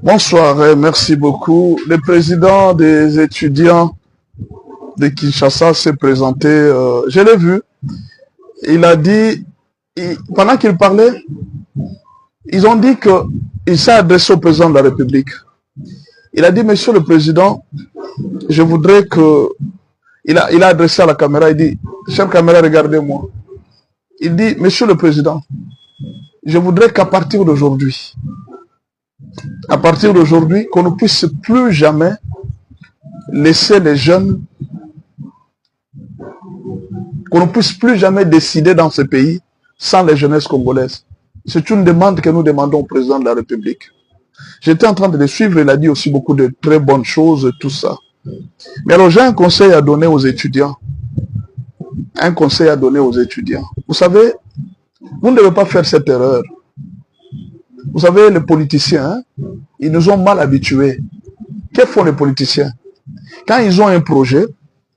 Bonsoir et merci beaucoup. Le président des étudiants de Kinshasa s'est présenté, je l'ai vu, il a dit, pendant qu'il parlait, ils ont dit qu'il s'est adressé au président de la République. Il a dit, Monsieur le Président, je voudrais que... Il a adressé à la caméra, il dit, chère caméra, regardez-moi. Il dit, Monsieur le Président, je voudrais qu'à partir d'aujourd'hui, qu'on ne puisse plus jamais laisser les jeunes, qu'on ne puisse plus jamais décider dans ce pays sans les jeunesses congolaises. C'est une demande que nous demandons au président de la République. J'étais en train de le suivre, il a dit aussi beaucoup de très bonnes choses, tout ça. Mais alors j'ai un conseil à donner aux étudiants. Un conseil à donner aux étudiants. Vous savez, vous ne devez pas faire cette erreur. Vous savez, les politiciens, ils nous ont mal habitués. Que font les politiciens? Quand ils ont un projet,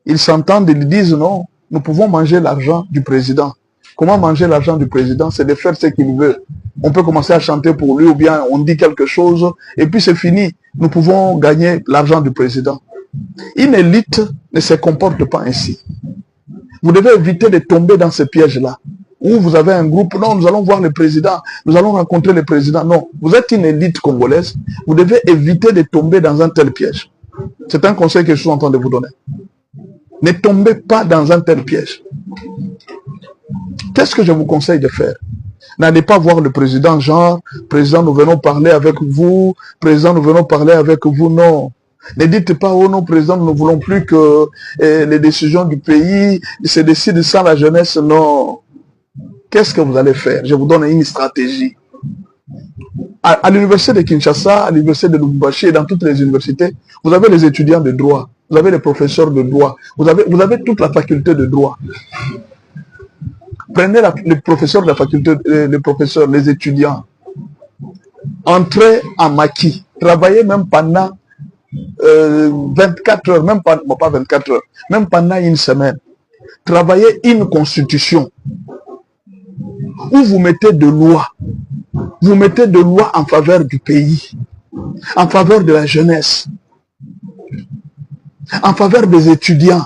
ils s'entendent, ils disent non, nous pouvons manger l'argent du président. Comment manger l'argent du président? C'est de faire ce qu'il veut. On peut commencer à chanter pour lui ou bien on dit quelque chose et puis c'est fini. Nous pouvons gagner l'argent du président. Une élite ne se comporte pas ainsi. Vous devez éviter de tomber dans ce piège-là. Où vous avez un groupe, non, nous allons voir le président, nous allons rencontrer le président. Non, vous êtes une élite congolaise, vous devez éviter de tomber dans un tel piège. C'est un conseil que je suis en train de vous donner. Ne tombez pas dans un tel piège. Qu'est-ce que je vous conseille de faire? N'allez pas voir le président genre, président, nous venons parler avec vous, président, nous venons parler avec vous, non. Ne dites pas, oh non, président, nous ne voulons plus que les décisions du pays se décident sans la jeunesse, non. Qu'est-ce que vous allez faire? Je vous donne une stratégie. À l'université de Kinshasa, à l'université de Lubumbashi et dans toutes les universités, vous avez les étudiants de droit, vous avez les professeurs de droit, vous avez toute la faculté de droit. Prenez les professeurs de la faculté, les professeurs, les étudiants. Entrez en maquis. Travaillez même pendant 24 heures, même pas 24 heures, même pendant une semaine. Travaillez une constitution où vous mettez de loi. Vous mettez de loi en faveur du pays, en faveur de la jeunesse, en faveur des étudiants.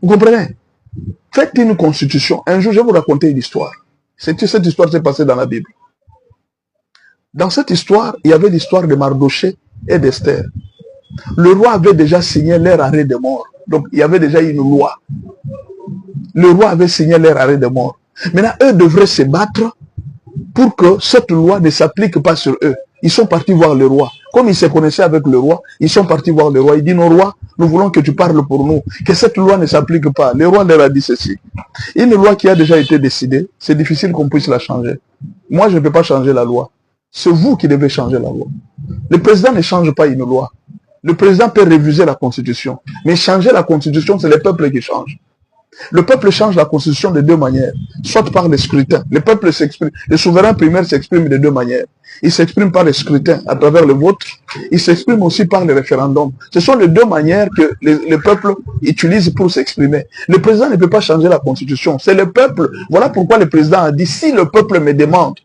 Vous comprenez? Faites une constitution. Un jour, je vais vous raconter une histoire. Cette histoire s'est passée dans la Bible. Dans cette histoire, il y avait l'histoire de Mardoché et d'Esther. Le roi avait déjà signé leur arrêt de mort. Donc, il y avait déjà une loi. Le roi avait signé leur arrêt de mort. Maintenant, eux devraient se battre pour que cette loi ne s'applique pas sur eux. Ils sont partis voir le roi. Comme ils se connaissaient avec le roi, ils sont partis voir le roi. Ils disent, non, roi, nous voulons que tu parles pour nous. Que cette loi ne s'applique pas. Le roi leur a dit ceci. Une loi qui a déjà été décidée, c'est difficile qu'on puisse la changer. Moi, je ne peux pas changer la loi. C'est vous qui devez changer la loi. Le président ne change pas une loi. Le président peut réviser la constitution. Mais changer la constitution, c'est le peuple qui change. Le peuple change la constitution de deux manières. Soit par le scrutin. Le peuple s'exprime. Le souverain primaire s'exprime de deux manières. Il s'exprime par le scrutin, à travers le vote. Il s'exprime aussi par le référendum. Ce sont les deux manières que le peuple utilise pour s'exprimer. Le président ne peut pas changer la constitution. C'est le peuple. Voilà pourquoi le président a dit, si le peuple me demande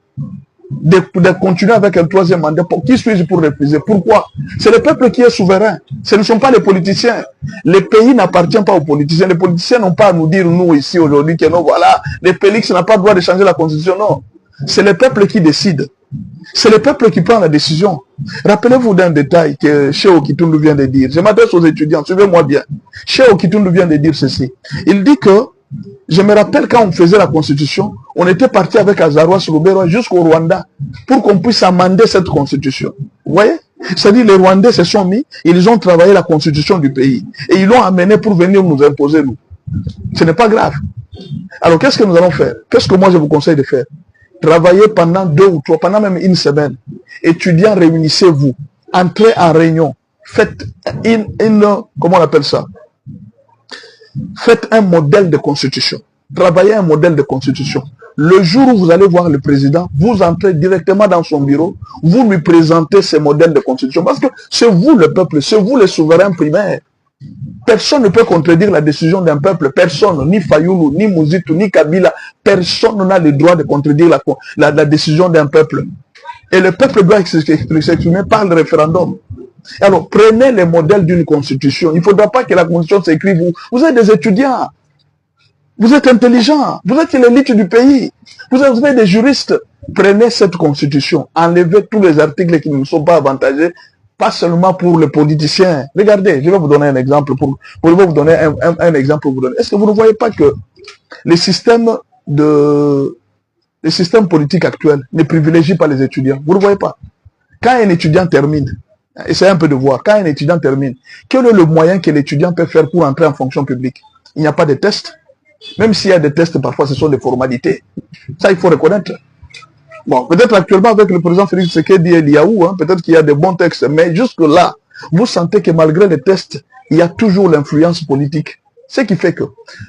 de continuer avec un troisième mandat, qui suis-je pour refuser? Pourquoi? C'est le peuple qui est souverain. Ce ne sont pas les politiciens. Le pays n'appartient pas aux politiciens. Les politiciens n'ont pas à nous dire, nous ici aujourd'hui, que non, voilà, les Félix n'a pas le droit de changer la constitution. Non. C'est le peuple qui décide. C'est le peuple qui prend la décision. Rappelez-vous d'un détail que Cheikh Kitundu vient de dire. Je m'adresse aux étudiants, suivez-moi bien. Cheikh Kitundu vient de dire ceci. Il dit que, je me rappelle quand on faisait la constitution, on était parti avec Azaroua Soubero jusqu'au Rwanda pour qu'on puisse amender cette constitution. Vous voyez? C'est-à-dire les Rwandais se sont mis, ils ont travaillé la constitution du pays et ils l'ont amené pour venir nous imposer nous. Ce n'est pas grave. Alors qu'est-ce que nous allons faire? Qu'est-ce que moi je vous conseille de faire? Travaillez pendant 2 ou 3, pendant même une semaine. Étudiants, réunissez-vous. Entrez en réunion. Faites comment on appelle ça? Faites un modèle de constitution. Travaillez un modèle de constitution. Le jour où vous allez voir le président, vous entrez directement dans son bureau, vous lui présentez ce modèle de constitution. Parce que c'est vous le peuple, c'est vous les souverains primaires. Personne ne peut contredire la décision d'un peuple. Personne, ni Fayoulou, ni Mouzitou, ni Kabila, personne n'a le droit de contredire la décision d'un peuple. Et le peuple doit s'exprimer par le référendum. Alors, prenez les modèles d'une constitution. Il ne faudra pas que la constitution s'écrive. Vous êtes des étudiants. Vous êtes intelligents. Vous êtes l'élite du pays. Vous êtes des juristes. Prenez cette constitution. Enlevez tous les articles qui ne sont pas avantagés. Pas seulement pour les politiciens. Regardez, je vais vous donner un exemple. Vous donner un exemple pour vous donner. Est-ce que vous ne voyez pas que les systèmes politiques actuels ne privilégient pas les étudiants? Vous ne voyez pas. Quand un étudiant termine, essayez un peu de voir, quand un étudiant termine, quel est le moyen que l'étudiant peut faire pour entrer en fonction publique? Il n'y a pas de tests. Même s'il y a des tests, parfois ce sont des formalités. Ça, il faut reconnaître. Bon, peut-être actuellement avec le président Félix Tshisekedi et Liaou, peut-être qu'il y a de bons textes, mais jusque-là, vous sentez que malgré les tests, il y a toujours l'influence politique. Ce qui fait que,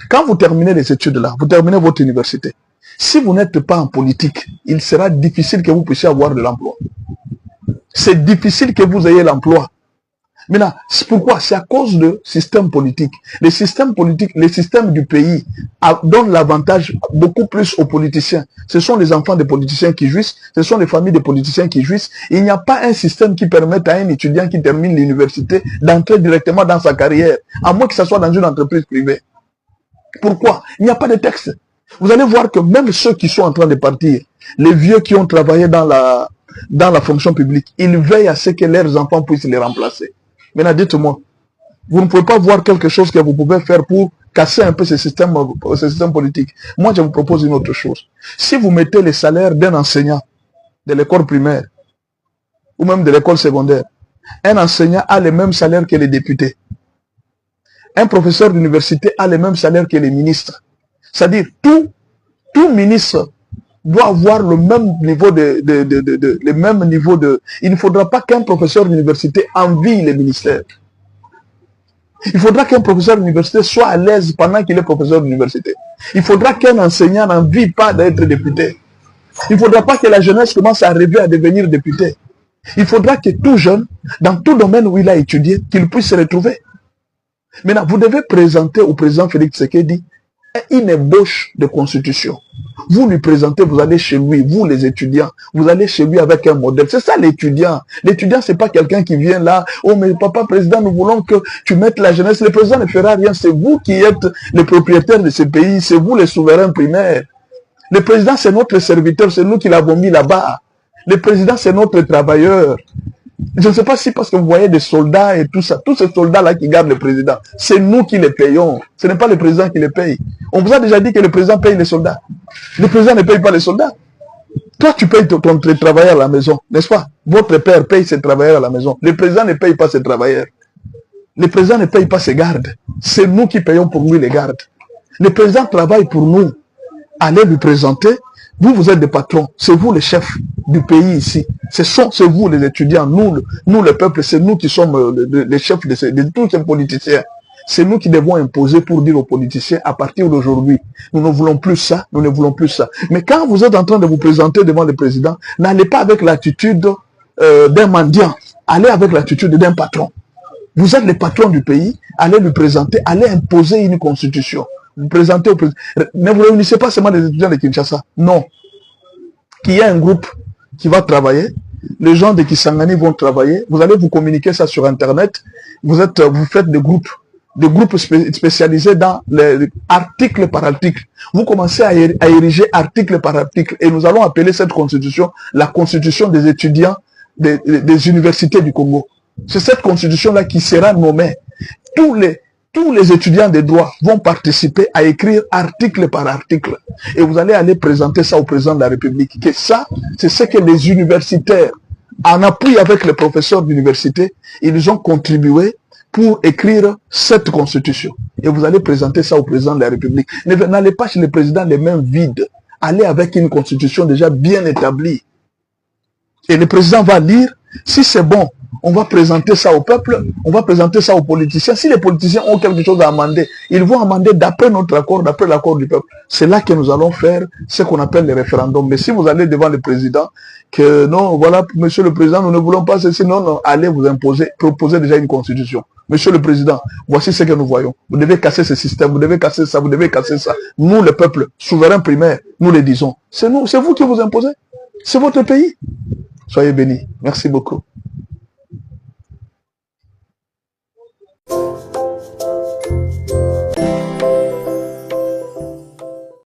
quand vous terminez les études là, vous terminez votre université, si vous n'êtes pas en politique, il sera difficile que vous puissiez avoir de l'emploi. C'est difficile que vous ayez l'emploi. Maintenant, c'est pourquoi? C'est à cause de système politique. Les systèmes politiques, les systèmes du pays donnent l'avantage beaucoup plus aux politiciens. Ce sont les enfants des politiciens qui jouissent, ce sont les familles des politiciens qui jouissent. Il n'y a pas un système qui permette à un étudiant qui termine l'université d'entrer directement dans sa carrière, à moins que ce soit dans une entreprise privée. Pourquoi? Il n'y a pas de texte. Vous allez voir que même ceux qui sont en train de partir, les vieux qui ont travaillé dans la fonction publique, ils veillent à ce que leurs enfants puissent les remplacer. Maintenant, dites-moi, vous ne pouvez pas voir quelque chose que vous pouvez faire pour casser un peu ce système politique. Moi, je vous propose une autre chose. Si vous mettez les salaires d'un enseignant de l'école primaire ou même de l'école secondaire, un enseignant a le même salaire que les députés. Un professeur d'université a le même salaire que les ministres. C'est-à-dire, tout ministre doit avoir le même niveau Il ne faudra pas qu'un professeur d'université envie les ministères. Il faudra qu'un professeur d'université soit à l'aise pendant qu'il est professeur d'université. Il faudra qu'un enseignant n'envie pas d'être député. Il ne faudra pas que la jeunesse commence à rêver à devenir député. Il faudra que tout jeune, dans tout domaine où il a étudié, qu'il puisse se retrouver. Maintenant, vous devez présenter au président Félix Tshisekedi une ébauche de constitution. Vous lui présentez, vous allez chez lui, vous les étudiants, vous allez chez lui avec un modèle. C'est ça l'étudiant. L'étudiant, c'est pas quelqu'un qui vient là, oh mais papa président, nous voulons que tu mettes la jeunesse. Le président ne fera rien, c'est vous qui êtes les propriétaires de ce pays, c'est vous les souverains primaires. Le président, c'est notre serviteur, c'est nous qui l'avons mis là-bas. Le président, c'est notre travailleur. Je ne sais pas si parce que vous voyez des soldats et tout ça, tous ces soldats-là qui gardent le président, c'est nous qui les payons. Ce n'est pas le président qui les paye. On vous a déjà dit que le président paye les soldats. Le président ne paye pas les soldats. Toi, tu payes ton travailleur à la maison, n'est-ce pas? Votre père paye ses travailleurs à la maison. Le président ne paye pas ses travailleurs. Le président ne paye pas ses gardes. C'est nous qui payons pour lui les gardes. Le président travaille pour nous. Allez lui présenter. Vous êtes des patrons, c'est vous les chefs du pays ici. C'est vous les étudiants, nous le peuple, c'est nous qui sommes les chefs de tous ces politiciens. C'est nous qui devons imposer pour dire aux politiciens, à partir d'aujourd'hui, nous ne voulons plus ça, nous ne voulons plus ça. Mais quand vous êtes en train de vous présenter devant le président, n'allez pas avec l'attitude d'un mendiant, allez avec l'attitude d'un patron. Vous êtes les patrons du pays, allez lui présenter, allez imposer une constitution. Vous présentez au président. Ne vous réunissez pas seulement les étudiants de Kinshasa. Non. Qu'il y ait un groupe qui va travailler. Les gens de Kisangani vont travailler. Vous allez vous communiquer ça sur Internet. Vous faites des groupes spécialisés dans les article par article. Vous commencez à ériger article par article. Et nous allons appeler cette constitution la constitution des étudiants des universités du Congo. C'est cette constitution-là qui sera nommée. Tous les étudiants des droits vont participer à écrire article par article. Et vous allez aller présenter ça au président de la République. Que ça, c'est ce que les universitaires, en appui avec les professeurs d'université, ils ont contribué pour écrire cette constitution. Et vous allez présenter ça au président de la République. N'allez pas chez le président les mains vides. Allez avec une constitution déjà bien établie. Et le président va lire, si c'est bon, on va présenter ça au peuple, on va présenter ça aux politiciens. Si les politiciens ont quelque chose à amender, ils vont amender d'après notre accord, d'après l'accord du peuple. C'est là que nous allons faire ce qu'on appelle les référendums. Mais si vous allez devant le président, que non, voilà, monsieur le président, nous ne voulons pas ceci, non, allez vous imposer, proposer déjà une constitution. Monsieur le président, voici ce que nous voyons. Vous devez casser ce système, vous devez casser ça, vous devez casser ça. Nous, le peuple, souverain primaire, nous le disons. C'est vous qui vous imposez. C'est votre pays. Soyez bénis. Merci beaucoup.